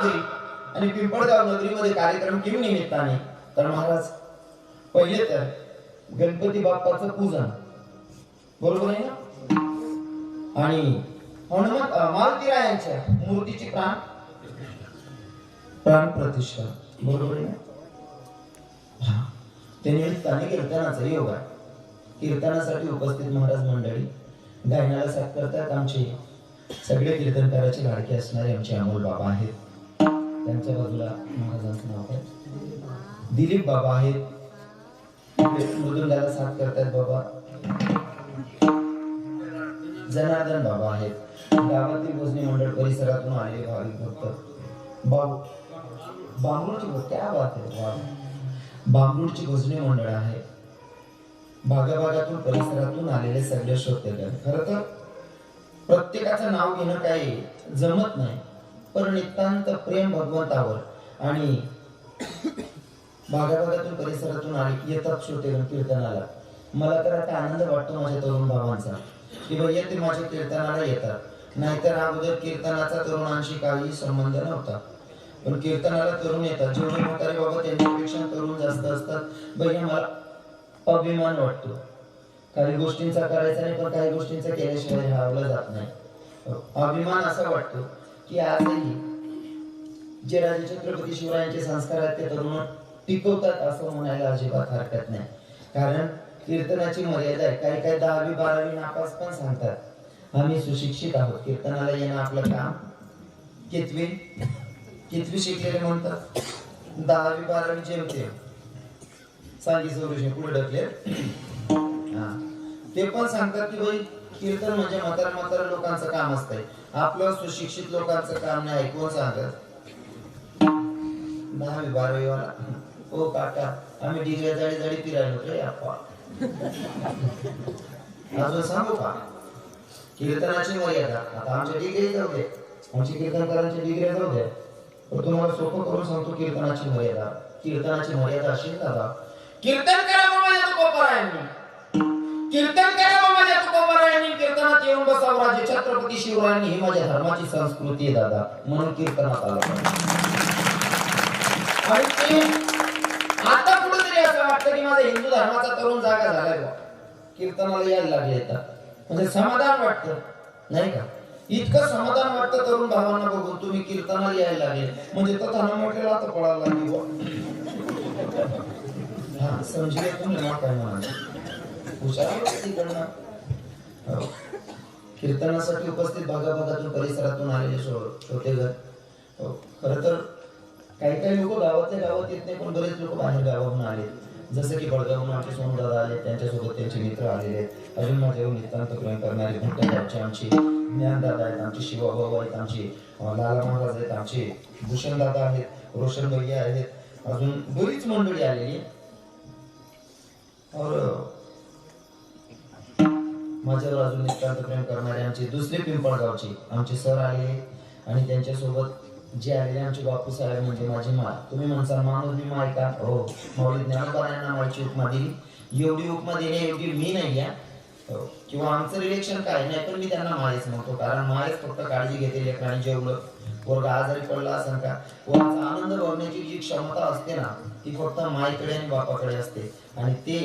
आणि पिंपळगाव नगरीमध्ये कार्यक्रम केव्हा निमित्ताने तर महाराज पहिले तर गणपती बाप्पाचं पूजन बरोबर आहे ना आणि हनुमंत मारुतीरायांच्या मूर्तीची प्राण प्रतिष्ठा बरोबर आहे ना त्या निमित्ताने कीर्तनाचा योग आहे कीर्तनासाठी उपस्थित महाराज मंडळी गायनाला साथ करतात आमचे सगळे कीर्तनकाराचे लाडके असणारे आमचे अमोल बाबा आहेत त्यांच्या बाजूला महाराजांचं नाव आहे दिलीप बाबा आहेत मृदुंगाला साथ करतात बाबा जनार्दन बाबा आहेत गावातील भोजनी मंडळ परिसरातून आलेले भाविक भक्त बांबरूडची भोजनी मंडळ आहे भागाभागातून परिसरातून आलेले सगळे श्रोतेगण खरं तर प्रत्येकाचं नाव घेणं काही जमत नाही पण नितांत प्रेम भगवंतावर आणि भागाभागातून परिसरातून येतात श्रोतेगण कीर्तनाला मला तर आता आनंद वाटतो माझ्या तरुण भावांचा की भैया ते माझ्या कीर्तनाला येतात नाहीतर अगोदर कीर्तनाचा तरुणांशी काही संबंध नव्हता पण कीर्तनाला तरुण येतात जेवढे म्हातारे बाबा त्यांच्यापेक्षा तरुण जास्त असतात भैया मला अभिमान वाटतो काही गोष्टींचा करायचा नाही पण काही गोष्टींचा केल्याशिवाय राहावलं जात नाही अभिमान असा वाटतो की आजही जे राजे छत्रपती शिवरायांचे संस्कार आहेत ते तरुण टिकवतात असं म्हणायला अजिबात हरकत नाही कारण कीर्तनाची मर्यादा आहे काही काही 10वी 12वी नापास पण सांगतात आम्ही सुशिक्षित आहोत कीर्तनाला येणं आपलं काम कितवी शिकलेले म्हणतात 10वी 12वी जेवते सांगी सोल्युशन पुढे ढकले ते पण सांगतात की भाई कीर्तन म्हणजे म्हातारा लोकांचं काम असतंय आपलं सुशिक्षित लोकांचं काम नाही कोण सांगत 10वी 12वी वाला ओ काका आम्ही डिग्र्या जाडी फिरायलो रे अप्पा अजून सांगू का कीर्तनाची मर्यादा आता आमच्या डिग्री जाऊ दे आमची कीर्तनकारांची डिग्री जाऊ दे पण तुम्हाला सोपं करून सांगतो कीर्तनाची मर्यादा अशी दादा कीर्तन करा माझ्या तुकोबरायांनी कीर्तनात येऊन बसावं राजे छत्रपती शिवरायांनी ही माझ्या धर्माची संस्कृती आहे दादा म्हणून कीर्तनात आला आणि ते आता कुठेतरी असं वाटतं की माझा हिंदू धर्माचा तरुण जागा झालाय बा कीर्तनाला यायला लागले म्हणजे समाधान वाटतं नाही का इतकं समाधान वाटतं तरुण भावांना बघून तुम्ही कीर्तनाला यायला लागले म्हणजे तर त्यांना म्हटलेला आता पळायला लागली हा समजले तुम्ही ना काय म्हणाले हुशार कीर्तनासाठी उपस्थित भागाभागातून परिसरातून आलेले श्रोतेगण खरं तर काही लोक गावातल्या गावात येत नाही पण बरेच लोक बाहेर गावाहून आले जसं की बडगावहून आमचे सोनदादा आले त्यांच्यासोबत त्यांचे मित्र आलेले अजून माझ्यावर नितांत प्रेम करणारे भट्टाचे आमचे ज्ञानदादा आहेत आमचे शिवाभाऊ आहेत आमचे लाला महाराज आहेत आमचे भूषणदादा आहेत रोशन भैया आहेत अजून बरीच मंडळी आलेली और माझ्यावर अजून नितांत प्रेम करणारे आमचे दुसरे पिंपळगावचे आमचे सर आले आणि त्यांच्यासोबत जे आलेले आमचे बापू साहेब म्हणजे माझी माय तुम्ही म्हणसाल माणूस मी माय का हो माऊली ज्ञानोबारायांना मायची उपमा दिली एवढी उपमा देणे एवढी मी नाही आहे किंवा आमचं रिलेक्शन काय नाही पण मी त्यांना मायच म्हणतो कारण मायच फक्त काळजी घेते लेकरांनी जेवलं पोरगा आजारी पडला असं का पोराचा आनंद बघण्याची जी क्षमता असते ना ती फक्त मायकडे आणि बापाकडे असते आणि ते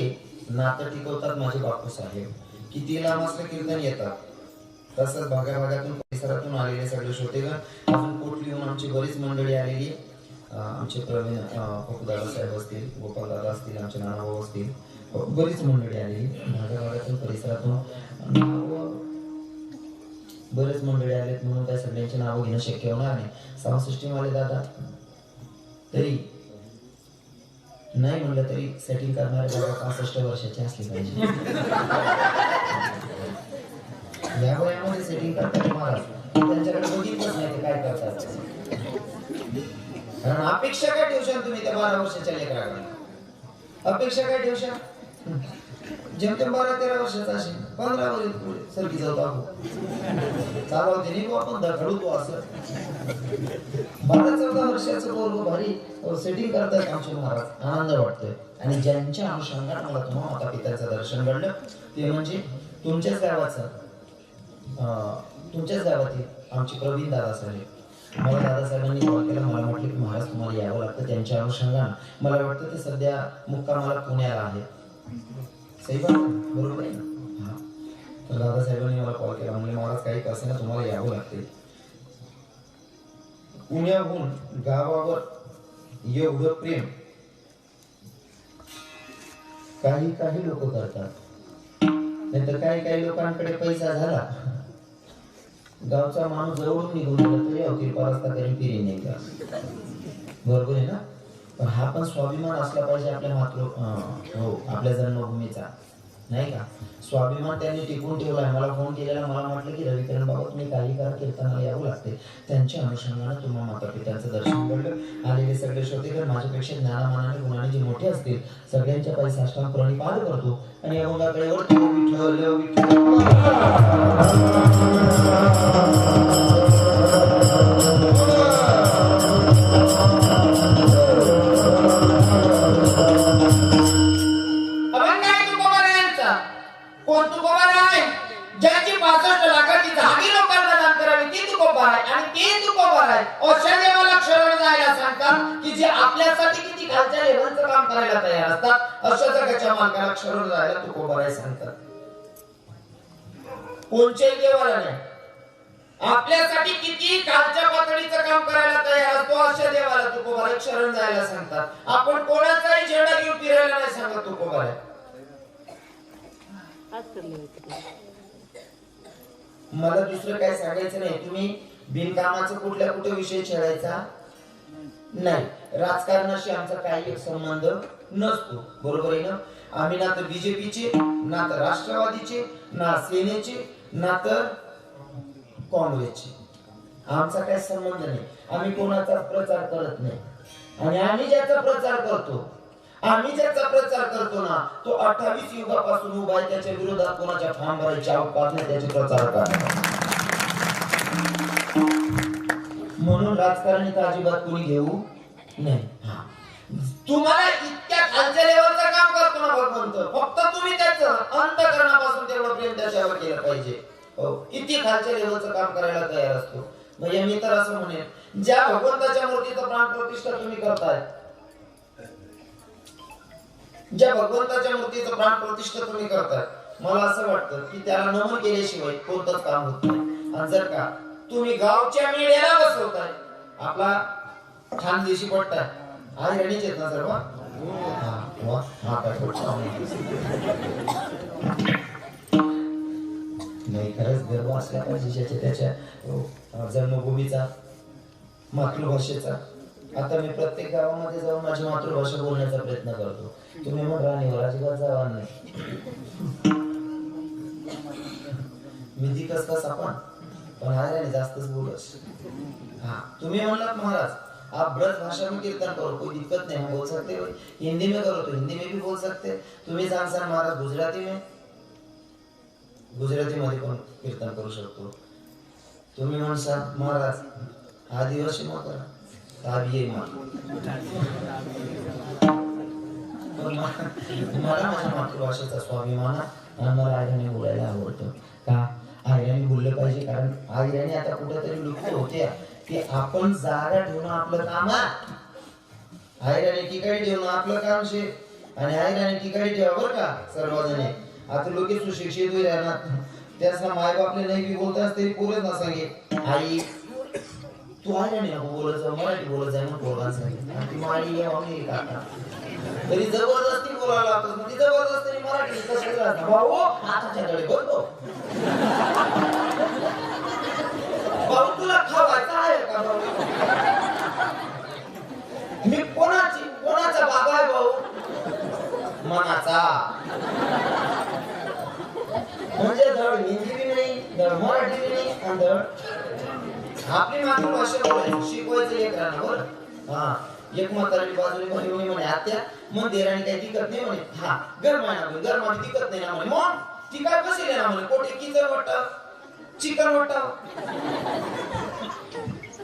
नातं टिकवतात माझे बापू साहेब किती लांब असलं कीर्तन येतात तसंच भागाभागातून परिसरातून आलेले सगळे श्रोतेगण अजून कोटलीहून आमची बरीच मंडळी आलेली आमचे प्रवीण दादा साहेब असतील गोपाल दादा असतील आमचे नानाभाऊ असतील बरीच मंडळी आलेली भागाभागातून परिसरातून बरेच मंडळी आलेत म्हणून त्या सगळ्यांची नावं घेणं शक्य होणार नाही साऊंड सिस्टीम आले दादा तरी नाही म्हणलं तरी सेटिंग करणारे बाबा 65 वर्षाचे असले पाहिजे या वयामध्ये सेटिंग करतात महाराज त्यांच्याकडे बघितलंच नाही ते काय करतात कारण अपेक्षा काय ठेवशाल तुम्ही त्या 12 वर्षाच्या लेकराकडे अपेक्षा काय ठेवशाल जेमतेम 12-13 वर्षाचा असेल 15 वर्ष पुढे सरकी जाऊ दाखवू चालवते नाही आपण धडू तो असं 12-14 वर्षाचं पोरगं भारी सेटिंग करतात आमचे महाराज आनंद वाटतोय आणि ज्यांच्या अनुषंगाने मला तुम्हा माता पित्याचं दर्शन घडलं ते म्हणजे तुमच्याच गावातील आमचे प्रवीण दादा साहेब मला दादासाहेबांनी कॉल केला त्यांच्या अनुषंगाने मला वाटतं ते सध्या मुक्कामाला पुण्याला आहे. सही बात आहे, बरोबर आहे ना? हा. तर दादासाहेबांनी मला कॉल केला, म्हणजे महाराज काही कसं ना तुम्हाला यावं लागते. पुण्याहून गावावर एवढं प्रेम काही काही लोक करतात, नाही तर काही काही लोकांकडे पैसा झाला, गावचा माणूस जवळून निघून गेला तरी अवतीर रस्ता करून फिरी नाही का, बरोबर आहे ना? पण हा पण स्वाभिमान असला पाहिजे आपल्या आपल्या जन्मभूमीचा, नाही का? स्वाभिमान त्यांनी टिकून ठेवलाय. मला फोन केलेला, मला म्हटलं की रविकरण बाबा तुम्ही काही करा, कीर्तनाला यावं लागते. त्यांच्या अनुषंगाने तुम्हाला माता पित्यांचं दर्शन घडलं. आलेले सगळे श्रोतेगण माझ्यापेक्षा ज्ञानामानाने गुणाने जे मोठे असतील सगळ्यांच्या पायी साष्टांग प्रणिपात करतो आणि अभंगाकडे वळतो. विठ्ठल कोण तुकोबा नाही, ज्याची 65 लाखाची जागी लोकांना दान करावी ती तुकोबा आहे. आणि ती तुकोबा आहे अशा देवाला शरण जायला सांगतात की जे आपल्यासाठी किती खालच्या लेवलचं काम करायला तयार असतात, अशा जगाच्या मालकाला शरण जायला तुकोबा आहे सांगतात. कोणच्याही देवाला नाही, आपल्यासाठी किती खालच्या पातळीचं काम करायला तयार असतो अशा देवाला तुकोबा शरण जायला सांगतात. आपण कोणाचाही झेंडा घेऊन फिरायला नाही सांगत तुकोबा आहे. मला दुसरं काय सांगायचं नाही. तुम्ही बिनकामाचं कुठल्या कुठे विषय छेडायचा नाही. राजकारणाशी आमचा काही एक संबंध नसतो, बरोबर आहे ना? आम्ही ना तर बीजेपीचे, ना तर राष्ट्रवादीचे, ना सेनेचे, ना तर काँग्रेसचे. आमचा काही संबंध नाही. आम्ही कोणाचा प्रचार करत नाही. आणि आम्ही ज्याचा प्रचार करतो, आम्ही ज्याचा प्रचार करतो ना तो 28 युगापासून उभा आहे. त्याच्या विरोधात कोणाच्या ठाम भरायच्या अवकाश नाही, त्याचे प्रचार करतात. म्हणून राजकारणी तर अजिबात कोणी घेऊ नाही. तुम्हाला इतक्या खालच्या लेवलचं काम करतो ना भगवंत, फक्त तुम्ही त्याचं अंतःकरणापासून तेवढं प्रेम त्याच्यावर केलं पाहिजे. किती खालच्या लेवलचं काम करायला तयार असतो. म्हणजे मी तर असं म्हणेन, ज्या भगवंताच्या मूर्तीचं प्राण प्रतिष्ठा तुम्ही करताय, ज्या भगवंताच्या मूर्तीचं प्राण प्रतिष्ठा तुम्ही करताय, मला असं वाटतं की त्याला नमन केल्याशिवाय कोणतंच काम होत नाही. आणि जर का तुम्ही गावच्या मेळ्याला बसवताय, आपला ठाण दिवशी पडताय, आज गणित येत ना सर्व नाही, खरंच गर्व असला पाहिजे ज्याच्या त्याच्या जन्मभूमीचा, मातृभाषेचा. आता मी प्रत्येक गावामध्ये जाऊन माझी मातृभाषा बोलण्याचा प्रयत्न करतो. तुम्ही मग राणीवर अजिबात जावा नाही. मी दिकस कसा पण हाय जास्तच बोलस. हाँ, तुम्ही म्हणलात महाराज आप ब्रज भाषा में कीर्तन करो, कोई दिक्कत नहीं, हम बोल सकते हो. हिंदी में करो तो हिंदी में भी बोल सकते. तुम्ही सांगसान महाराज गुजराती मध्ये पण कीर्तन करू शकतो. तुम्ही म्हणसाल महाराज आदिवासी मग करा, मला माझ्या मातृभाषेचा स्वाभिमान आणि मला आईने बोलायला आवडतं. का आईने बोललं पाहिजे, कारण आईने आता कुठेतरी लुप्त होते. की आपण जागा ठेवणं आपलं काम आहे, आईने ठिकाणी ठेवणं आपलं काम शे. आणि आईने ठिकाणी ठेवा बरं का सर्वजणे. आता लोक सुशिक्षित होईल ना, त्याचा माय बापले नाही बी बोलतास तरी पोरच ना सांगे आई तू आल्या नाही नको बोलत जाऊ, मराठी बोलत जाय मग पोरगान सांगितलं. आणि ती माळी आहे काका तरी जबरदस्ती बोलायला लागतो. ती जबरदस्ती मराठी कसं भाऊ हाताच्याकडे बोलतो. भाऊ तुला खावायचा आहे का भाऊ? मी कोणाचा बाबा आहे भाऊ? मनाचा. म्हणजे धड हिंदी बी नाही, धड मराठी बी नाही, आणि धड आपली मातृभाषा बोलायची, शिकवायचं लेकरांना. बरं हा, एक म्हातारी बाजूने म्हणे आत्या मग देराणी काही दिक्कत नाही म्हणे. हा गरमाने दिक्कत नाही ना म्हणे. मग ती काय बसेल ना म्हणे, कोठे किचन वाटा चिकन वाटा.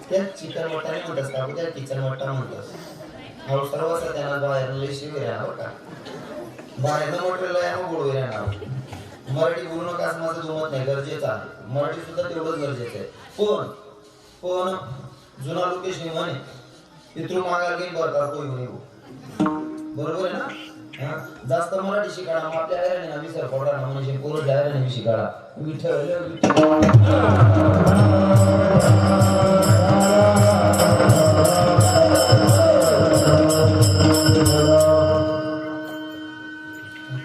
त्या चिकन वाटा नाही म्हणतात का, त्या किचन वाटा म्हणतात. हा सर्व त्यांना बाहेर लय शिवे राहणार का, बाहेरनं मटेरियल आहे मग गोडवे राहणार. मराठी बोलू नका असं माझं जमत नाही, गरजेचं आहे. मराठी सुद्धा तेवढंच गरजेचं आहे. पण जुना लोकेश म्हणे पितृ मागायला गेली बरं कोणी म्हणे बरोबर आहे ना. हा जास्त मराठी शिकायला मग आपल्या आयराने विसर पडला ना म्हणजे पोरं आयराने शिकायला विठ्ठल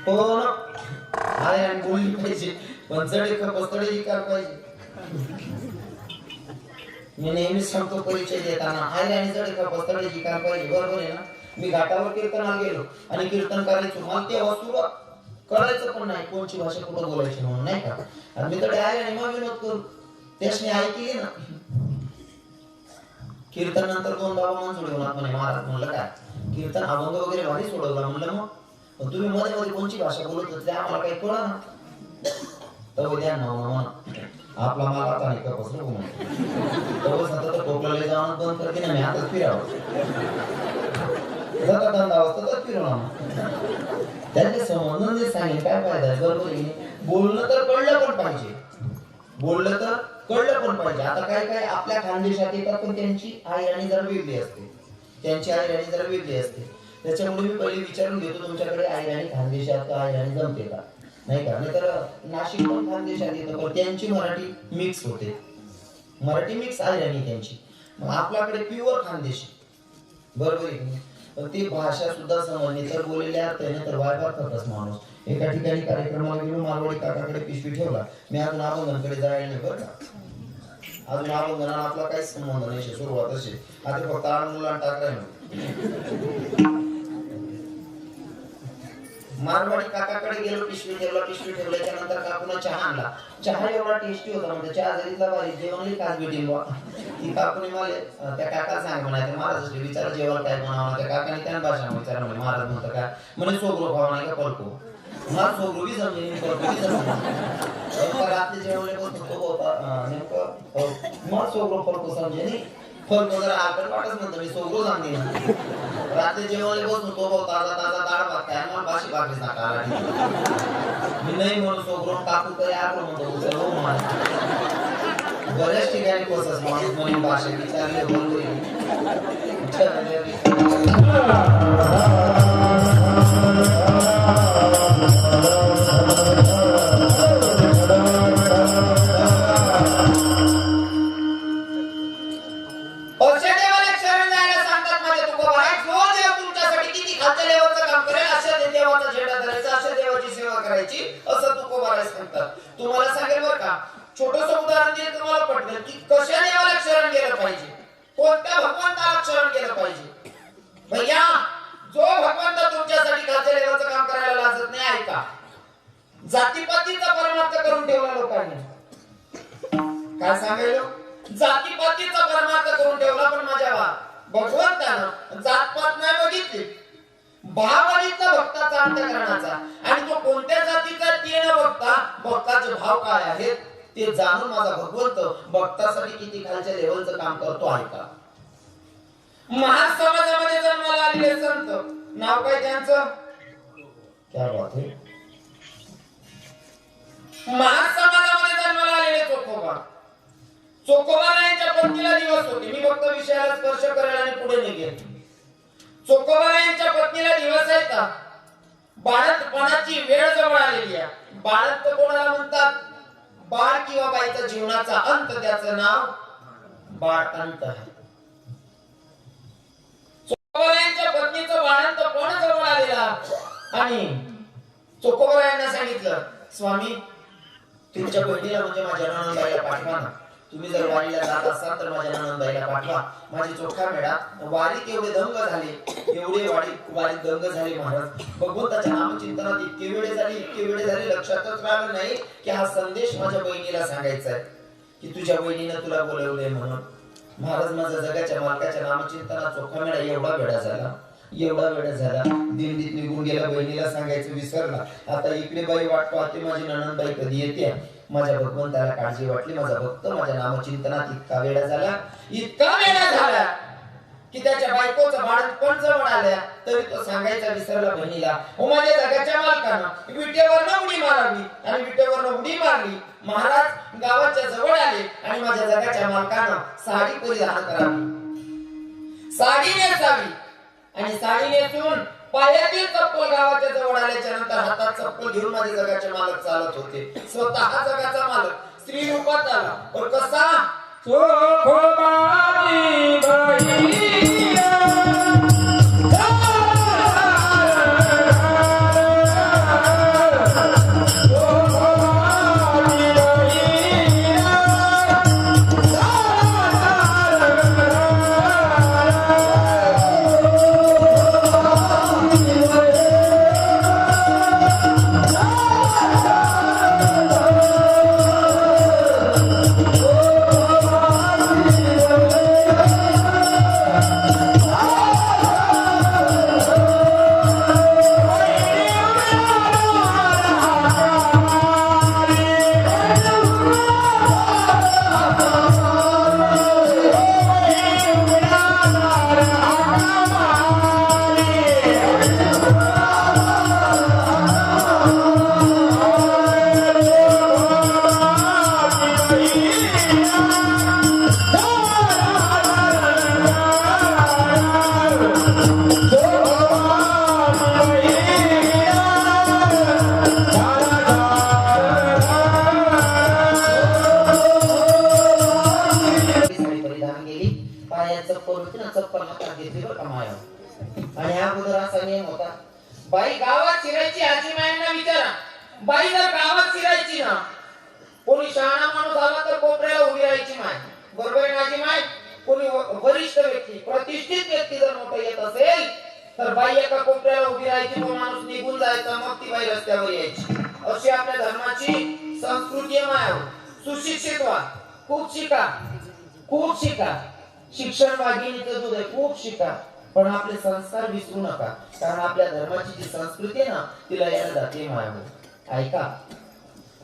पण आयराने बोलली पाहिजे पण चढे पस्तडे शिकायला पाहिजे. मी नेहमीच सांगतो परिचय देताना आयराने चढे पस्तडे शिकायला पाहिजे बरोबर आहे ना. मी घाटावर कीर्तनाला गेलो आणि कीर्तन करायचो मला तेव्हा सुरुवात करायचं पण नाही कोणची भाषा कुठं बोलायची म्हणून नाही का. आणि मी तडे आहे आणि मग विनोद करू त्याने ऐकली ना. कीर्तन नंतर दोन बाबा मन सोडवणार म्हणे महाराज म्हणलं काय कीर्तन अभंग वगैरे भारी सोडवला म्हणलं मग तुम्ही मध्ये मध्ये कोणची भाषा बोलत होते आम्हाला काही कळलं ना. तर द्या ना म्हणा आपला माल आता नाही का पसरू म्हणून सतत कोकणाला जाऊन बंद करते ना मी हातात फिरावं त्याचे संबंध सांगेल काय फायदा बरोबर बोलणं तर कळलं पण पाहिजे बोललं तर कळलं पण पाहिजे. आता काय काय आपल्या खानदेशात येतात पण त्यांची आई आणि जरा वेगळी असते त्यांची आई आणि जरा वेगळी असते. त्याच्यामुळे मी पहिले विचारून घेतो तुमच्याकडे आई आणि खानदेशात आई आणि जमते का नाही का. नाही तर नाशिक पण खानदेशात येतं पण त्यांची मराठी मिक्स होते मराठी मिक्स आई आणि त्यांची. मग आपल्याकडे प्युअर खानदेशी बरोबर आहे पण ती भाषा सुद्धा समजली तर बोललेल्या त्याने तर वायफार करतच माणूस. एका ठिकाणी कार्यक्रमाला गेलो मालवडी काकाकडे पिशवी ठेवला मी अजून अभंगांकडे जायला नाही बरं का अजून अभंगना आपला काहीच संबंध नाही सुरुवात अशी आता फक्त मुलांना टाकलाय मारवाडी काकाकडे गेलो पिशवी ठेवल्याच्या नंतर काकून चहा आणला. चहा एवढा टेस्टी होता म्हणजे चहा जरीतला भारी जेवणली काच भेटेल बा. ती काकूने मला त्या काका सांग म्हणायचे महाराज विचार जेवण काय बनावं त्या काकाने त्या भाषा विचार म्हणे महाराज म्हणतं काय म्हणे सोगरो खावा नाही का पलको मला सोगरो बी जमले पलको बी जमले रात्री जेवले तो होता नेमकं मला सोगरो पलको समजे नाही फलको जरा आकड वाटच म्हणतो मी सोगरो सांगते रात्री जेवले बसतो तो ताजा ताजा डाळ भात काय मला भाषी भाकरीच नका आला मी नाही म्हणून सोगरो काकू तरी आकड म्हणतो चलो बऱ्याच ठिकाणी कोसस माणूस म्हणून भाषा विचारले बोलले तुम्हाला सांगेल बरं का छोटस उदाहरण दिलं तुम्हाला पटलं की कशा देवाला शरण गेलं पाहिजे कोणत्या भगवंताला शरण गेलं पाहिजे. भैया जो भगवंत तुमच्यासाठी खालच्या देवाचं काम करायला लाजत नाही ऐका जातीपातीचा परमार्थ करून ठेवला लोकांनी काय सांगायलो जातीपातीचा परमार्थ करून ठेवला पण माझ्या भगवंतानं जातपात नाही बघितली भाव बघितला भक्ताचा अंतःकरणाचा आणि तो कोणत्या जातीचा ते न बघता भक्ताचे भाव काय आहेत ते जाणून माझा भगवंत भक्तासाठी किती खालच्या लेवलचं काम करतो ऐका. महार समाजामध्ये जन्माला आलेले संत नाव काय त्यांचं क्या बात है महार समाजामध्ये जन्माला आलेले चोखोबा यांच्या पत्नीला दिवस होते मी फक्त विषयाला स्पर्श करायला आणि पुढे निघेल. चोखोबा यांच्या पत्नीला दिवस आहेत का बाळंतपणाची वेळ जवळ आलेली आहे. बाळंत कोणाला म्हणतात बाळ किंवा बाईचा जीवनाचा अंत त्याचं नाव बाळंत आहे. चोखोबा यांच्या पत्नीचं बाळंत पण जवळ आलेला आणि चोखोबा यांना सांगितलं स्वामी तुमच्या बहिणीला म्हणजे माझ्या नणंदबाईला पाठवा ना तुम्ही जर वारीला जात असाल तर माझ्या नणंदबाईला पाठवा. माझी चोखा मेळा वारीत एवढे दंग झाले एवढे वारीत दंग झाले महाराज भगवंताच्या नामचिंतनात इतके वेळे झाले लक्षातच राहिलं नाही की हा संदेश माझ्या बहिणीला सांगायचा आहे की तुझ्या बहिणीनं तुला बोलवलंय म्हणून. महाराज माझ्या जगाच्या मालकाच्या नामचिंतनात चोखा मेळा एवढा वेळ झाला दिंडीत निघून गेला बहिणीला सांगायचं विसरला. आता इकडे बाई वाट पाहते माझी नणंदबाई कधी येते. माझ्या भगवंताला काळजी वाटली माझा भक्त माझ्या नामचिंतनात इतका वेळा झाला की त्याच्या बायकोचं बाळंतपण जवळ आल्या तरी तो सांगायचा विसरला बहिणीला माझ्या जगाच्या मालकानं विटेवर उडी मारावी आणि विटेवर उडी मारली. महाराज गावाच्या जवळ आले आणि माझ्या जगाच्या मालकानं साडी परिधान करावी. साडी नेसावी आणि साडी नेसून पायातील चप्पल गावाच्या जवळ आल्याच्या नंतर हातात चप्पल घेऊन माझे जगाचे मालक चालत होते. स्वतः जगाचा मालक स्त्री रूपात आला. पण कसा? चोखोबाची बाईया आणि अगोदर असा नियम होता, बाई गावात शिरायची आजी मायांना विचारा. बाई जर गावात शिरायची ना, कोणी शहाणा माणूस आला तर कोपऱ्याला उभी राहायची माय. बरोबर आहे माझी माय? कोणी वरिष्ठ व्यक्ती, प्रतिष्ठित व्यक्ती जर मोठं येत असेल तर बाई एका कोपऱ्याला उभी राहायची, तो माणूस निघून जायचा, मग ती बाई रस्त्यावर यायची. अशी आपल्या धर्माची संस्कृती आहे माय. सुशिक्षित व्हा, खूप शिका, खूप शिका. शिक्षण वाघिणीचं दूध आहे, खूप शिका. पण आपले संस्कार विसरू नका, कारण आपल्या धर्माची जी संस्कृती आहे ना, तिला यायला जाते माया. ऐका,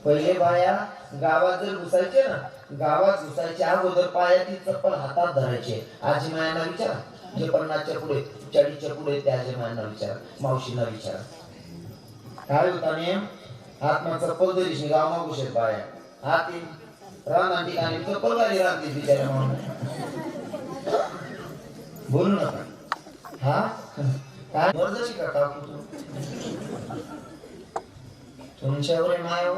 पहिले बाया गावात जर घुसायचे ना, गावात घुसायच्या अगोदर पायातील चप्पल हातात धरायचे. आजी मायांना विचारा, जे 50च्या पुढे 40च्या पुढे त्या आजी मायांना विचारा, मावशींना विचारा, काय होता नेम? हातमा चप्पल धरीशी गाव घुसेत बाया. हात रान ठिकाणी चप्पल गाडी राहते बिचाऱ्या म्हणून. बोलू नका. हा काय मर्दशी का काकू तू? तुमच्यावर माय हो,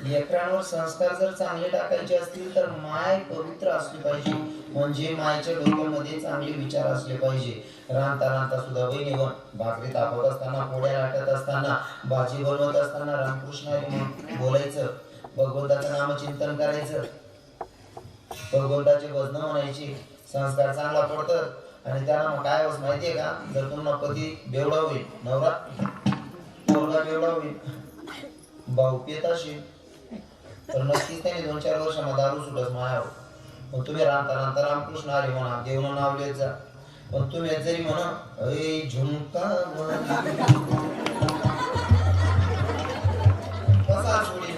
लेकरांवर संस्कार जर चांगले टाकायचे असतील तर माय पवित्र असली पाहिजे. म्हणजे मायच्या डोक्यामध्ये चांगले विचार असले पाहिजे. रांता रांता सुद्धा वहिनीवर भाकरी तापत असताना, पोळ्या लाटत असताना, भाजी बनवत असताना रामकृष्ण हरी बोलायचं, भगवंताचं नामचिंतन करायचं, भगवंताचे भजन म्हणायची. संस्कार चांगला पडतं. आणि त्यांना मग काय होत माहितीये का? जर तुम्हाला पती बेवडा होईल, नवरा पोरगा बेवडा होईल, भाऊ पेत असेल, तर नक्कीच त्याने 2-4 वर्षामध्ये दारू सुटत माया. मग तुम्ही रामता रामता रामकृष्ण हरी म्हणा, देवनं नाव लिहित जा. पण तुम्ही जरी म्हणा ए झुमका कसा सोडी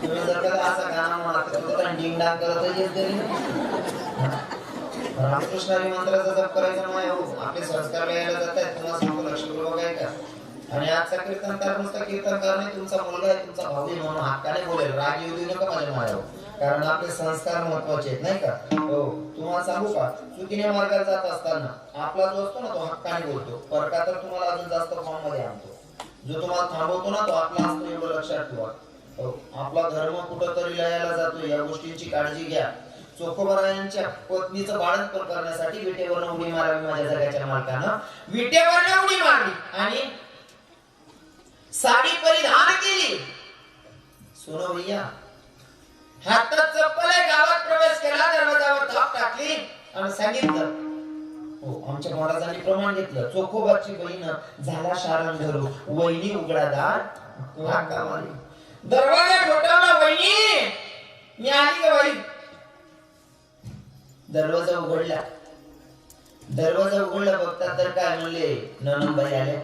तुम्ही जर का असा गाणं म्हणा तर डिंग डांग करत येत तरी रामकृष्ण हरी मंत्राचा जप करायचा नाही हो. आपले संस्कार लिहायला जात आहेत, तुम्हाला सांगतो लक्षपूर्वक आहे का? आणि आजचा कीर्तनकार नुसता कीर्तनकार नाही, तुमचा मुलगा आहे, तुमचा भाऊ आहे म्हणून हक्काने बोलेल. राग येऊ देऊ नका माझ्या मायावर, कारण आपले संस्कार महत्वाचे आहेत नाही का? हो, तुम्हाला सांगू का, चुकीने मार्गाला जात असताना आपला जो असतो ना तो हक्काने बोलतो, परका तर तुम्हाला अजून जास्त फॉर्म मध्ये आणतो. जो तुम्हाला थांबवतो ना तो आपला असतो, एवढं लक्षात ठेवा. आपला धर्म कुठंतरी लयाला जातो, या गोष्टींची काळजी घ्या. चोखोबारायांच्या पत्नीचं बाळंतपण करण्यासाठी विटेवर उडी मारावी माझ्या जगाच्या मालकानं. विटेवर उडी मारली आणि साडी परिधान केली. सोनो भैया, हातात चप्पल आहे, गावात प्रवेश केला, दरवाजावर थाप टाकली आणि सांगितलं, हो आमच्या महाराजांनी प्रमाण घेतलं. चोखोबाची बहीण झाला शारण धरू, वहिनी उघडादार हाका मारी. दरवाजा ठोठावला, वहिनी मी आली का बाई? दरवाजा उघडला. दरवाजा उघडला बघता तर काय म्हणले, ननंदबाई आल्या.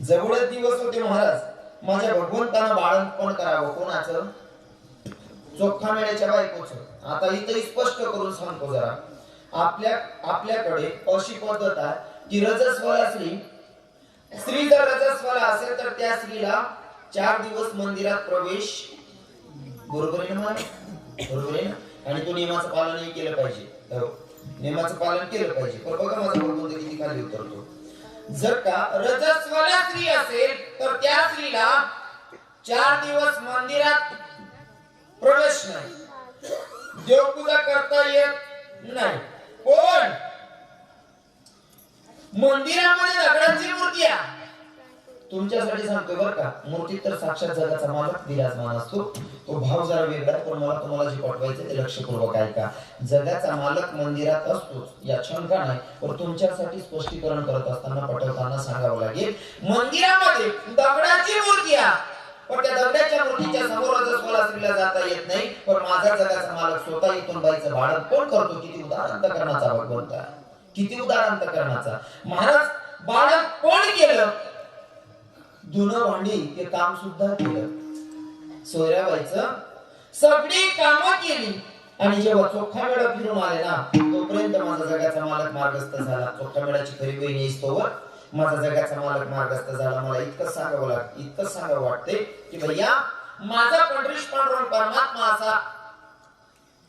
जवळच दिवस होते महाराज, माझ्या भगवंतानं बाळंतपण करावं. कोणाचं? चोखा मेळ्याच्या बायकोचं. आता इथं स्पष्ट करून सांगतो जरा. आपल्याकडे अशी पद्धत आहे की रजस्वला स्त्री जर रजस्वला असेल तर त्या स्त्रीला 4 दिवस मंदिरात प्रवेश, बरोबर आहे ना? बरोबर आहे ना? आणि तो नियमाचं पालनही केलं पाहिजे. हो. नियमाचं पालन केलं पाहिजे. पण बघा माझा भगवंत किती खाली उतरतो. जर का रजस्वला स्त्री असेल तर त्या स्त्रीला 4 दिवस मंदिरात प्रवेश नाही, देवपूजा करता येत नाही. पण मंदिरामध्ये दगडांची मूर्ती आहे. तुमच्यासाठी सांगतोय बरं का, मूर्तीत तर साक्षात जगाचा मालक विराजमान असतो. तो भाव जरा वेगळा आहे, पण मला तुम्हाला जे पटवायचं ते लक्षपूर्वक ऐका. जगाचा मालक मंदिरात असतोच या शंका नाही, पण तुमच्यासाठी स्पष्टीकरण करत असताना पटवताना सांगावं लागेल. मंदिरामध्ये दगडाची मूर्ती आहे, पण त्या दगडाच्या मूर्तीच्या समोर रजस्वला स्त्रीला जाता येत नाही. पण माझा जगाचा मालक स्वतः इथून बाईचं भाडं कोण करतो? किती उदार अंतकरणाचा भगवंत आहे, किती उदार अंतकरणाचा. महाराज बाळक कोण केलं? धुणं भांडी हे काम सुद्धा केलं. सोयराबाईचं सगळी कामं केली. आणि जेव्हा चोखा मेळा फिरून आले ना, तोपर्यंत माझा जगाचा मालक मार्गस्थ झाला. चोखा मेळाची खरी बहीण येईस्तोवर माझा जगाचा मालक मार्गस्थ झाला. मला इतकंच सांगावं वाटते की भैया, माझा पंढरीश पांडुरंग परमात्मा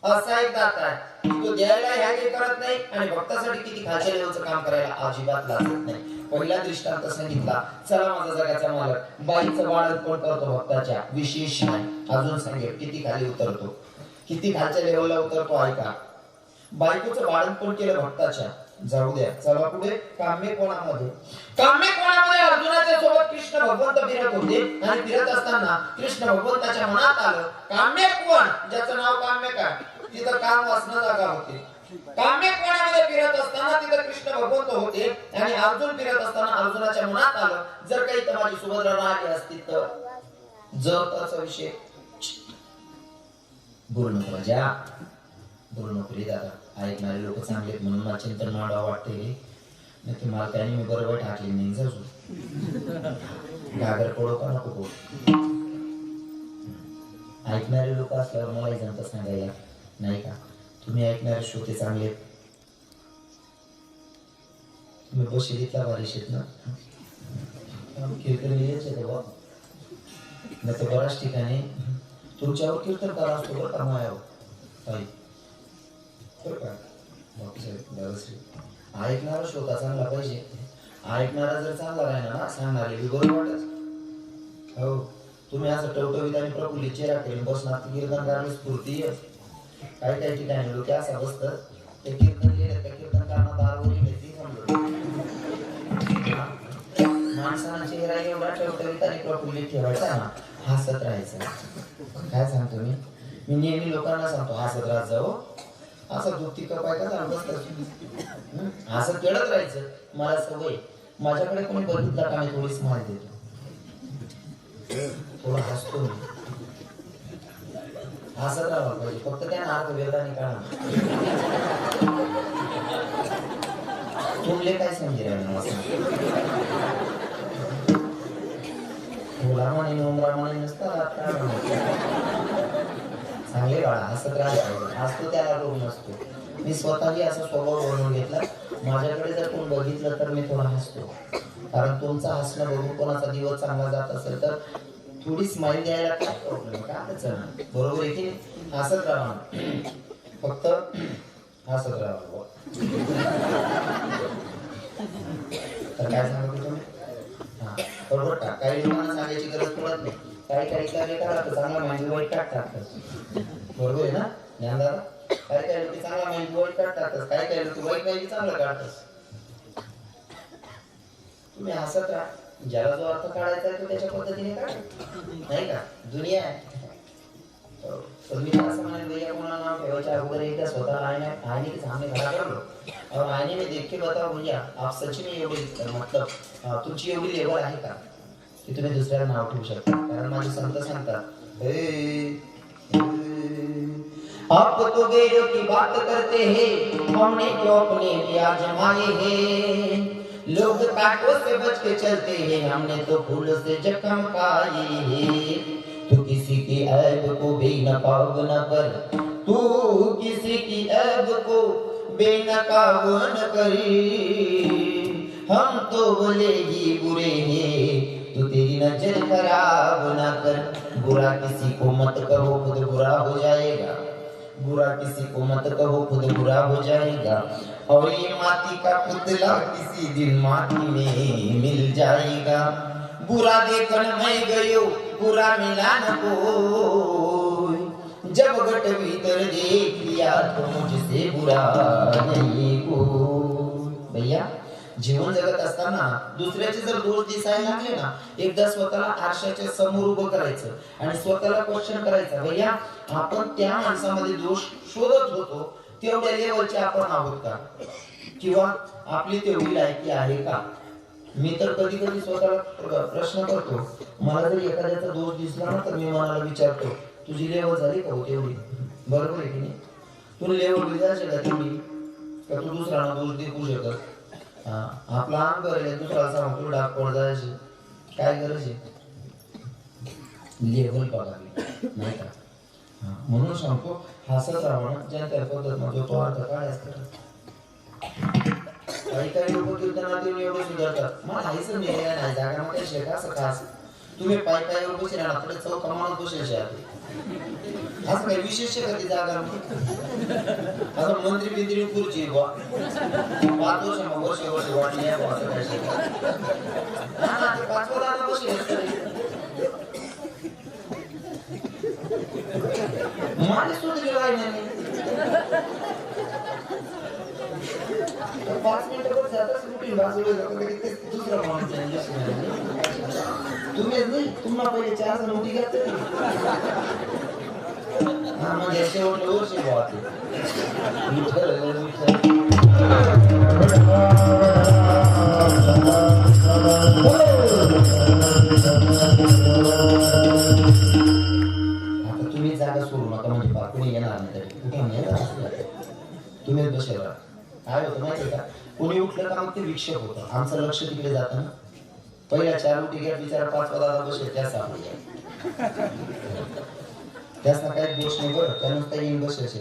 असा एक दाता आहे, तो द्यायला ह्या करत नाही आणि भक्तासाठी किती खालच्या लेवलचं काम करायला अजिबात लाजत नाही. पहिला दृष्टांत सांगितला, चला माझा जगाचा मालक बाईचं बाळंतपण करतो भक्ताच्या, विशेष नाही. अजून सांगेल किती खाली उतरतो, किती खालच्या लेवलला उतरतो. ऐका, बायकोचं बाळंतपण केलं भक्ताच्या, जाऊ द्या. चला पुढे. काम्य कोणामध्ये अर्जुनाच्या सोबत कृष्ण भगवंत फिरत होते आणि फिरत असताना कृष्ण भगवंताच्या मनात आलं, काम्य कोण? ज्याचं नाव काम्य काय, तिथं काम वासना जागा होते. काम्य कोणामध्ये फिरत असताना तिथं कृष्ण भगवंत होते आणि अर्जुन फिरत असताना अर्जुनाच्या मनात आलं, जर काही तर माझी सुभद्रा राहिली असती तर. जर त्याचा विषय बोलू नको राजा, बोलू नको रे दादा. ऐकणारे लोक चांगले आहेत म्हणून मला चिंतन मांडावं वाटते रे. नाही तर मला त्याने मी बरोबर टाकली नाही. जाऊ घागर पडो का नको पडो. ऐकणारे लोक असल्यावर मला जमत सांगायला नाही का. तुम्ही ऐकणारे श्रोते चांगले आहेत. तुम्ही बशिलीतला वारीश आहेत ना. कीर्तन लिहायचे तेव्हा नाही तर बऱ्याच ठिकाणी तुमच्यावर कीर्तन करा असतो बरं का मायावर. ऐकणारा श्रोता चांगला पाहिजे. ऐकणारा जर चांगला राहिला ना, सांगणारे बरोबर वाटत. हो, तुम्ही असं टवटवीत आणि प्रफुल्लित चेहरा करून बसणार तर कीर्तन करायला स्फूर्ती आहे. काही ठिकाणी लोक असं बसतात, ते कीर्तन लिहिलं त्या कीर्तनकारांना दारावर येते समजलं. माणसाला चेहरा एवढा टवटवीत आणि प्रफुल्लित ठेवायचा ना, हसत राहायचं. काय सांगतो मी नेहमी लोकांना सांगतो, हसत राहत जाऊ. असं दुःखी कपाय का झालं बसत, असं खेळत राहायचं. मला सवय, माझ्याकडे कोणी बघितलं का मी थोडी स्माईल देतो, थोडं हसतो मी. हसत राहायला पाहिजे, फक्त त्या नाक वेदाने काढा. तुमले काय समजे रामाने नसतात चांगले बाळा, हसत राहायला हसतो त्याला रोग नसतो. मी स्वतःही असा स्वभाव बनवून घेतला. माझ्याकडे जर कोण बघितलं तर मी थोडा हसतो, कारण तुमचं हसणं बघून कोणाचा दिवस चांगला जात असेल तर थोडी स्माइल द्यायला काय प्रॉब्लेम, काय अडचण, बरोबर आहे की. हसत राहा, फक्त हसत राहा. तर काय सांगतो तुम्ही, हा बरोबर का. काही लोकांना सांगायची गरज पडत नाही. काही चांगला मेंदू वाईट टाकतात, बरोबर आहे ना ज्ञान दादा. काही लोक चांगला मेंदू वाईट टाकतात, काही लोक वाईट पाहिजे चांगलं काढतात. तुम्ही हसत राहा. ज्याला जो अर्थ काढायचा आहे तो त्याच्या पद्धतीने काढ, नाही का. दुनिया आहे. तर मी असं म्हणेन, भैया कोणाला नाव ठेवायच्या अगोदर एकदा स्वतःला आईने के सामने खड़ा कर लो और आईने में देख के बताओ, भैया आप सच में एवढी मतलब तुमची एवढी लेवल आहे का की तुम्ही दुसऱ्याला नाव ठेवू शकता. कारण माझे संत सांगतात, आप तो गैरों की बात करते हैं, हमने जो अपने भी आजमाए हैं. लोग कांटों से बच के चलते हैं, हमने तो फूलों से जख्म खाए हैं. तू किसी की ऐब को बेनकाब न कर, तू किसी की ऐब को बेनकाब न करी. हम तो भले ही बुरे हैं, तू तेरी नजर खराब न कर. बुरा किसी को मत करो, खुद बुरा हो जाएगा. बुरा किसी को मत कहो खुद बुरा हो जाएगा और ये माटी का पुतला किसी दिन माटी में मिल जाएगा बुरा देखन मैं गयो बुरा मिला न कोई जब गट भीतर देख लिया तो मुझसे बुरा नहीं कोई भैया जीवन जगत असताना दुसऱ्याचे जर दोष दिसायला लागले ना एकदा स्वतःला आरशाच्या समोर उभं करायचं आणि स्वतःला क्वेश्चन करायचं भैया आपण त्या माणसामध्ये दोष शोधत होतो तेवढ्या लेवलचे आपण आहोत का किंवा आपली तेवढी लायकी आहे का मी तर कधी कधी स्वतःला प्रश्न करतो मला जर एखाद्याचा दोष दिसला ना तर मी मनाला विचारतो तुझी लेवल झाली का हो तेवढी बरोबर आहे की नाही तुला लेवल विचारायची का तेवढी का तू दुसऱ्यांना दोष देऊ शकत आपला आम करेल दुसरा सांगतो डाग पड जायचे काय गरज आहे लेवल बघावी नाही का म्हणून सांगतो हसत राहणं ज्या पद्धत मध्ये तो अर्थ काय असतं काही काही लोक कीर्तनात एवढे सुधारतात मला हायचं मेल्या नाही जागा मध्ये शेका असं खास तुम्ही पाय पायावर बसले ना आपल्या चौक कमानात बसायचे आहे असं काही विशेष आहे का ती जागा असं मंत्री बिंत्री खुर्ची 5 वर्ष वाटली आहे असं काय शेका 5 वर्षांना बसले माझे सुधरी राहिले 5 मिनिटं जाताच रुटीन वाजवलं जातं दुसरा माणूस तुम्ही नाही तुम्हाला पहिले 4 जण उठी घ्यायचं हा म्हणजे शेवटलं वर्ष वाटते आता तुम्ही जागा सोडू नका म्हणजे कोणी येणार नाही तरी कुठे नाही तुम्हीच बसेल काय होतं माहिती का कोणी उठलं का मग ते विक्षेप होतं आमचं लक्ष तिकडे जातं ना पहिल्या 4 उठी घ्या बिचारा 5 पदाला बसेल त्या सापडल्या त्याचा काही दोष नाही बरं त्या नुसता येऊन बसायचे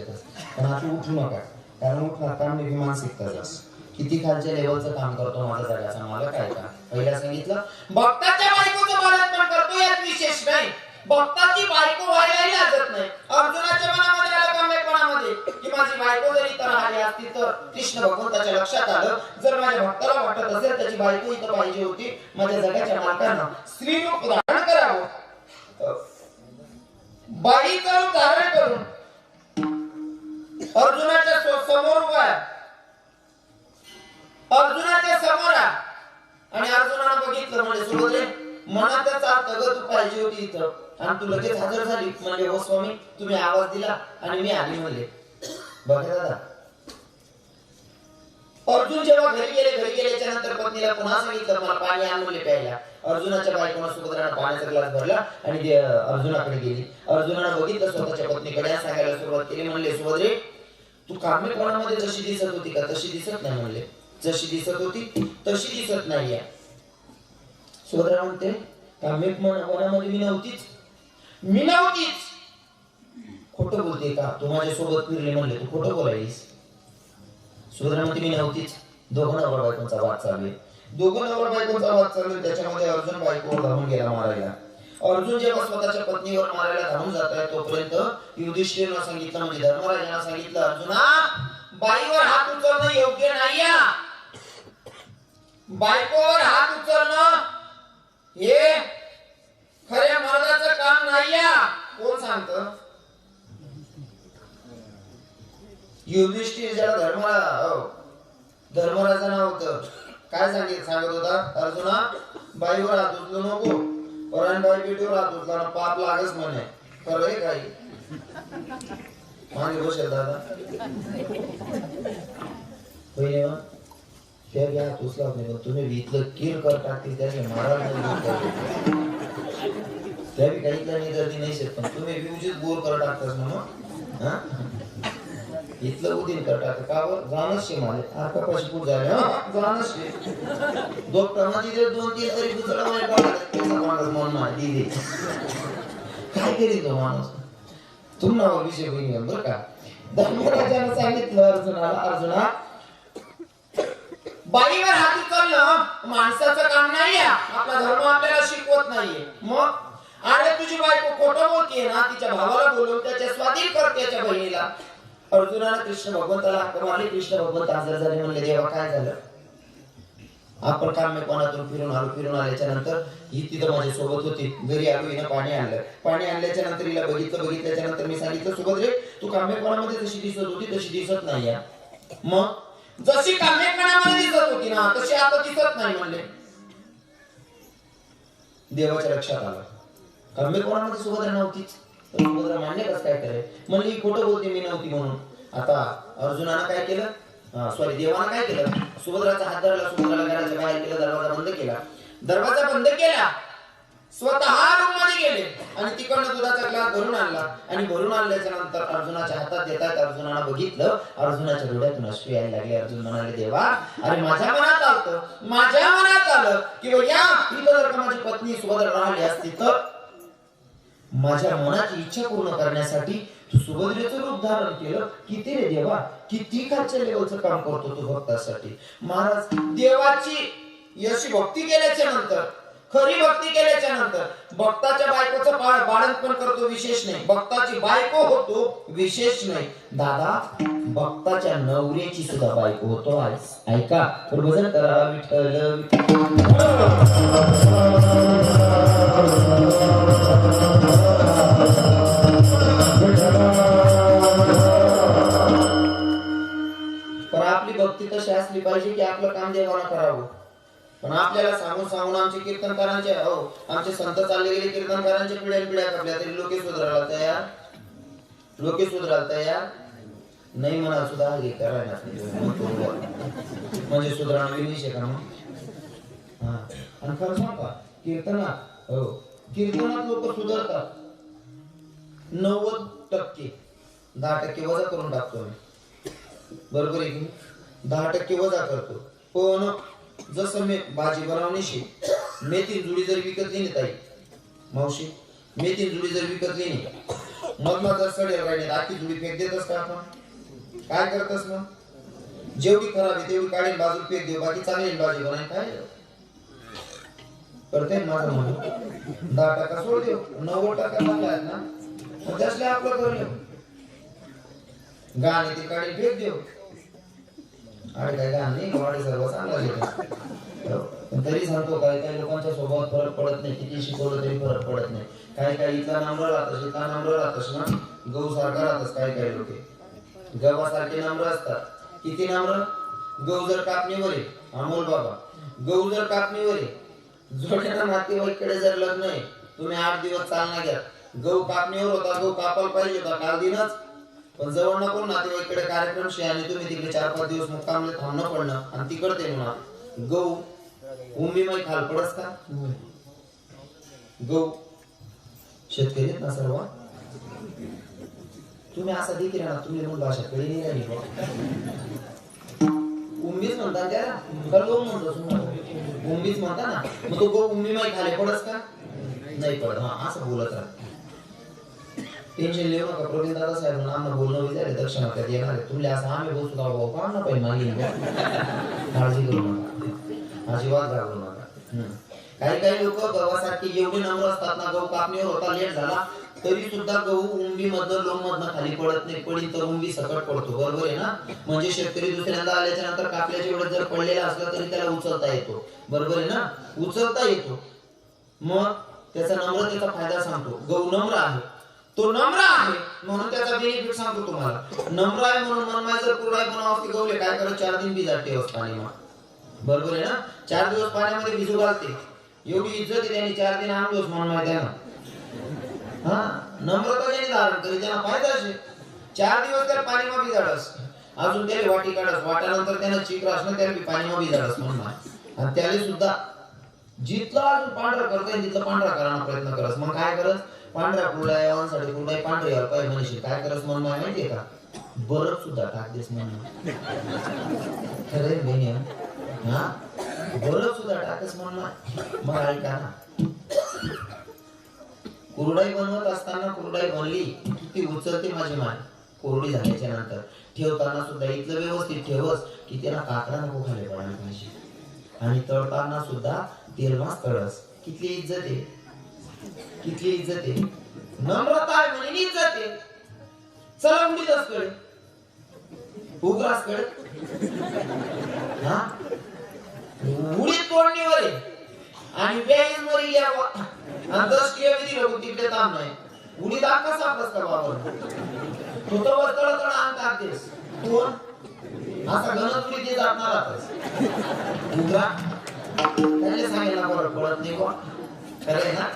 पण आता उठू नका कारण उठणार काम मी मानसिकता जास किती खालच्या लेवलचं काम करतो माझा जगाचा मला काय का पहिला सांगितलं भक्ताच्या बायकोचं बाळंतपण करतो यात विशेष नाही भक्ताची बायको व्हायलाही लागत नाही अर्जुनाच्या मनामध्ये आलं कामेपणामध्ये की माझी बायको जर इथं राहिली असती तर कृष्ण भगवंताच्या लक्षात आलं जर माझ्या भक्ताला वाटत असेल त्याची बायको इथं पाहिजे होती माझ्या जगाच्या मालकानं स्त्री रूप धारण करावं बाईचं रूप धारण करून अर्जुनाच्या समोर उभा अर्जुनाच्या समोर आणि अर्जुनानं बघितलं म्हणजे सुभद्रे मनातच अर्थ तू पाहिजे होती इथं आणि तू लगेच हजर झाली म्हणजे हो स्वामी तुम्ही आवाज दिला आणि मी आली म्हणले बघा दादा अर्जुन जेव्हा घरी गेल्याच्या नंतर पत्नीला पुन्हा सांगितलं मला पाणी आण म्हणले प्यायला अर्जुनाच्या बायकोनं सुभद्रानं पाण्याचा ग्लास भरला आणि ते अर्जुनाकडे गेली अर्जुनानं बघितलं स्वतःच्या पत्नीकडे सांगायला सुरुवात केली म्हणले सुभद्रे तू कामेपणामध्ये जशी दिसत होती का तशी दिसत नाही म्हणले जशी दिसत होती तशी दिसत नाहीये सुभद्रा म्हणते कामेपणामध्ये मी नव्हतीच खोटं बोलते का तू माझ्या सोबत फिरले म्हणले तू खोटं बोलायलीस सुभद्रा म्हणते मी नव्हतीच दोघं नवरा बायकोंचा वाद चालू आहे त्याच्यामध्ये अर्जुन बायकोवर धावून गेला मारायला अर्जुन जेव्हा स्वतःच्या पत्नीवर मारायला धावून जात आहे तोपर्यंत युधिष्ठिरनं सांगितलं म्हणजे धर्मराजानं सांगितलं अर्जुना बाईवर हात उचलणं योग्य नाहीये बायकोवर हात उचलणं हे खऱ्या मर्दाचं काम नाहीये कोण सांगतं युधिष्ठिर ज्याला धर्मराजा नाव होतं काय सांगत होता अर्जुना बाईवर हात उचलू नको परायण बाई पेटीवर हात उचला पाप लागच म्हणे खरं आहे काही मागे बसेल दादा पहिले त्या घ्या उचला तुम्ही इथलं कीर करता की त्याचे महाराज त्या बी काही गर्दी नाही शेत पण तुम्ही उचित बोर कर टाकतास म्हणून इथलं उदीन कर टाकत का जाणच शे माले आता कशी कुठ झाले जाणच शे डॉक्टरांना तिथे 2-3 तरी दुसरा माहिती काढला त्याचा माणूस मन माहिती दे काय करी तो माणूस तुम्हाला विषय होईल बरं का धर्मराजानं सांगितलं अर्जुना बाईवर हात उचलणं माणसाचं काम नाहीये आपला धर्म आपल्याला शिकवत नाहीये मग अरे तुझी बायको खोटं बोलतीये ना, तिच्या भावाला बोलवून त्याच्या स्वाधीन कर त्याच्या बहिणीला. अर्जुनाने कृष्ण भगवंताला हाक मारली. कृष्ण भगवंत हजर झाले, म्हणले देवा काय झालं? आपण काम्यपणातून फिरून आल्याच्या नंतर ही तिथं माझ्या सोबत होती. घरी आलो, हिनं पाणी आणलं. पाणी आणल्याच्या नंतर हिला बघितल्याच्या नंतर मी सांगितलं सुभद्रे तू काम्यपणामध्ये जशी दिसत होती तशी दिसत नाही. मग जशी काम्यपणामध्ये दिसत होती ना तशी आता दिसत नाही म्हणले. देवाच्या लक्षात आलं काम्यपणामध्ये सुभद्रा नव्हतीच. सुभद्रा मान्य कसं काय करे? म्हणली ही खोटं बोलते, मी नव्हती म्हणून. आता अर्जुनानं काय केलं? देवानं काय केलं? सुभद्राचा हात धरला, सुभद्राला घराच्या बाहेर केलं, दरवाजा बंद केला. दरवाजा बंद केला, स्वतः रूम मध्ये गेले आणि तिकडनं दुधाचा ग्लास भरून आणला. आणि भरून आणल्याच्या नंतर अर्जुनाच्या हातात देतात. अर्जुनानं बघितलं, अर्जुनाच्या डोळ्यातून अश्रू यायला लागले. अर्जुन म्हणाले देवा अरे माझ्या मनात आलं की या इथं जर का माझी पत्नी सुभद्रा राहिली असती तर माझ्या मनाची इच्छा पूर्ण करण्यासाठी तू सुभद्रेचं रूप धारण केलं. किती रे देवा, किती खालच्या लेवलचं काम करतो तू भक्तासाठी. महाराज देवाची यशी भक्ती केल्याच्या नंतर, खरी भक्ती केल्याच्या नंतर भक्ताच्या बायकोचं बाळंतपण करतो विशेष नाही, भक्ताची बायको होतो विशेष नाही. दादा भक्ताच्या नवऱ्याची सुद्धा बायको होतो. ऐका भजन करा विठ्ठल. पण आपली भक्ती तशी असली पाहिजे की आपलं काम देवाला करावं. पण आपल्याला सांगून आमचे कीर्तनकारांचे आमचे संत चालले गेले, कीर्तनकारांचे पिढ्या कापल्या तरी लोके सुधारायला तयार नाही. म्हणा सुद्धा हे करायला म्हणजे सुधारणा विनिश आहे का मग? आणि खरं सांगा कीर्तनात लोक सुधारतात 90%. 10% वजा करून टाकतो मी, बरोबर आहे की? 10% वजा करतो. पण जसं मी भाजी बनवण्याशी मेथी जुडी जर विकतली नाही ताई मावशी, मेथी जुडी जर विकतली नाही मग जर सडेल राहिली आखी जुडी फेक देतस का आपण? काय करतस मग? जेवढी खराब आहे तेवढी काढेल बाजू फेक देऊ, बाकी चांगली भाजी बनाय काय करते माझं म्हणून. 10% सोड देऊ, 90% चांगला आहेत ना, त्यासले आपलं करूया. गाणे ते काढेल फेक देऊ. अरे काय गाण नाही गाडी सर्व चांगला घेतो. पण तरी सांगतो काही लोकांच्या स्वभावात फरक पडत नाही, किती शिकवलं तरी फरक पडत नाही. काही इथला नम्र राहतस, इथला नम्र राहतस ना, गहू सारखा राहतस. काही लोक गव्हासारखे नम्र असतात. किती नम्र? गहू जर कापणीवर आहे, अमोल बाबा गहू जर कापणीवर आहे, जोड्याना नातेवाईकडे जर लग्न आहे, तुम्ही 8 दिवस चालना घ्या. गहू कापणीवर होता, गहू कापायला पाहिजे होता काल दिनच, पण जवळ नको नातेवाईकडे कार्यक्रम शे आणि तुम्ही तिकडे 4-5 दिवस मुक्कामले थांबणं पडणं आणि तिकडते म्हणा गहू उंबी माई खाल पडस का? गहू शेतकरी ना सर्व तुम्ही असा देखील ना, तुम्ही म्हणून भाषा कळी नाही राहिली. उंबीच म्हणतात त्याला, गहू म्हणतो उंबीच म्हणता ना, मग तो गहू उंबी माई खाली पडस का? नाही पडत. हा असं बोलत राहा. टेन्शन लिहू नका. प्रवीण दादा साहेब आम्हाला बोलणं विचारले दक्षिणा त्यात येणार आहे तुमले असं आम्ही बोलतो का भाऊ काम ना पाहिजे मागे काळजी करू नका, अजिबात घाबरू नका. काही लोक गव्हासाठी एवढे नम्र असतात ना, गहू कापणीवर होता लेट झाला तरी सुद्धा गहू उंबी मधनं लोम मधनं खाली पडत नाही, पडील तर उंबी सकट पडतो. बरोबर आहे ना? म्हणजे शेतकरी दुसऱ्यांदा आल्याच्या नंतर कापल्याच्या वेळेस जर पडलेला असला तरी त्याला उचलता येतो. बरोबर आहे ना? उचलता येतो. मग त्याचा नम्रतेचा फायदा सांगतो. गहू नम्र आहे, तो नम्र आहे म्हणून त्याचा बेनिफिट सांगतो तुम्हाला. नम्र आहे म्हणून मनमाय जर कुरडाई बनवावं गवले काय करत 4 दिन भिजात ठेवस पाणीमा. बरोबर आहे ना? 4 दिवस पाण्यामध्ये भिजू घालते. एवढी इज्जत आहे त्यांनी 4 दिन आणलोस मनमाय त्यांना. हा नम्रता ज्याने धारण करी त्यांना फायदा असे. 4 दिवस त्याला पाणीमा भिजाडस, अजून त्याला वाटी काढस, वाट्यानंतर त्यांना चिक असणं त्याला पाणीमा भिजाडस मनमाय. आणि त्याला सुद्धा जिथला अजून पांढरा करता तिथला पांढरा करायला प्रयत्न करस. मग काय करस? पांढऱ्या कुरड्या वांसाठी कुरडाई पांढरी पाहिजे म्हणशील काय करस मनमाय माहितीये का? बरफ सुद्धा टाक देस मनमाय. खरे बहिणी हा बरफ सुद्धा टाकस मनमाय. मग ऐका ना, कुरडाई बनवत असताना कुरडाई बनली ती उचलते माझी माय. कोरडी झाल्याच्या नंतर ठेवताना सुद्धा इथलं व्यवस्थित ठेवस की त्याला काकडा नको खाली पडायला पाहिजे. आणि तळताना सुद्धा तेल मास तळस. किती इज्जत आहे. किती इज्जत आहे, नम्रता आहे म्हणजे इज्जत आहे. चला उडीतच कडे, उग्रास कडे, हा उडीत तोडणीवर आहे आणि वेळीच मरी या आणि 10 किलो दिलं तिकडे काम नाही. उडीत आका सापस का बाबा तू तर वरतळ तळ अंग टाकतेस तू असा गणत उडी जात ना राहतस. उग्रा त्याने सांगितलं बरं पडत नाही कोण खरंय ना.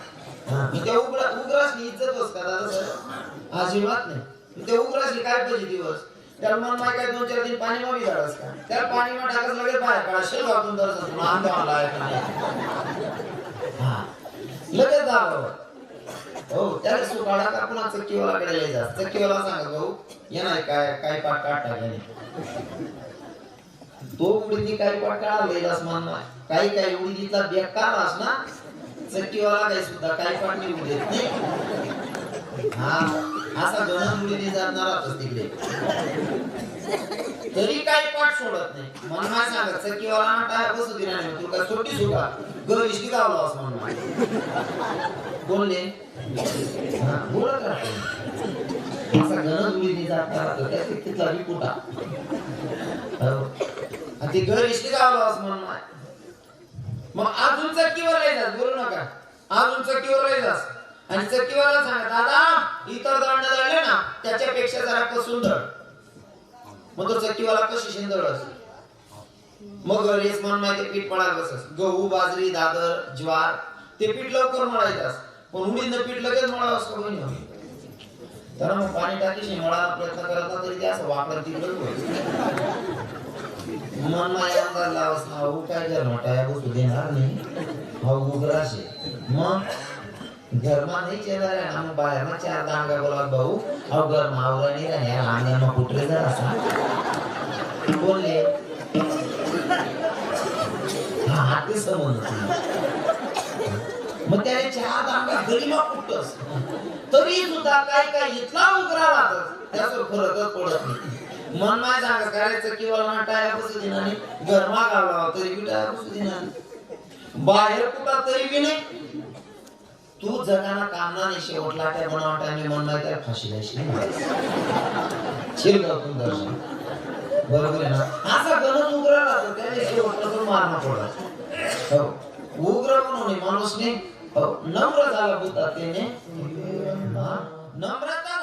त्या उग्रासनी इज्जत होस का दादा सर अजिबात नाही. त्या उग्रासनी काय पाहिजे दिवस त्याला मन माय काय 2-4 दिन पाणी मावी झाडस का त्याला पाणी मा टाकस लगेच बाहेर काढा शेल घालून दरस तुला अंगावर लावायचं हा लगेच दाबावर. हो त्याला सुकाळा का पुन्हा चक्कीवाला कडे लय जा. चक्कीवाला सांगत भाऊ ये नाही काय पाठ काढ टाकले तो उडीदी काही पाठ काढायलाच मान नाही. काही उडीदीतला बेकार अस ना चक्कीवाला काही सुद्धा काही पाठ निघू देत नाही. हा असा गणन उडीदी जाणारच तिकडे तरी काही पाठ सोडत नाही. मन नाही सांगत चक्कीवाला ना टायर बसू दिला नाही तू काय सुट्टी सुटा घर इष्टी गावला अस म्हणून बोलले बोलत राहतो असा गणन उडीदी जाणार त्या तिथला विकुटा ते घर इष्टी गावला अस म्हणून मग अजून चक्कीवर राहायचं बोलू नका. अजून चक्कीवर राहायचं आणि चक्कीवाला सांगा दादा इतर दळण दळले ना त्याच्यापेक्षा जरा कसून दळ. मग तो चक्कीवाला कशी शिंदळ असेल. मग रेस म्हणून माहिती पीठ पडायला बसस. गहू बाजरी दादर ज्वार ते पीठ लवकर मळायचं पण उडीदनं पीठ लगेच मळावं असं कोणी नाही. तर मग पाणी टाकीशी मळायला प्रयत्न करत तरी ते असं वापर तिकडं मन माया अंगाला लावस ना हो काय कर मोठा बसू देणार नाही. हा उग्राशे मग घरमा नाही चेणार आहे ना मग बाहेर ना 4 दांगा बोला भाऊ अहो घर मावरा नाही राहणे अंगामा कुठले जर असा बोलले हा हाती समज मग त्याने 4 दांगा गरीमा कुठतस तरी सुद्धा काय इथला उग्रा राहतात त्याचं फरकच पडत नाही. मन माय सांगा करायचं किंवा ना टाया बसू देणार नाही. गरमा गावला तरी बी टाया बसू देणार नाही. बाहेर कुठं तरी बी नाही. तू जगाना कामना नाही शेवटला त्या बनवटाने मन माय त्या फाशी द्यायची शिरगावतून दर्शन बरोबर आहे ना. असा गणन उग्र राहतो त्याने शेवटला मारणं पडत. हो उग्र म्हणून माणूसने नम्र झाला बुद्धा त्याने नम्रता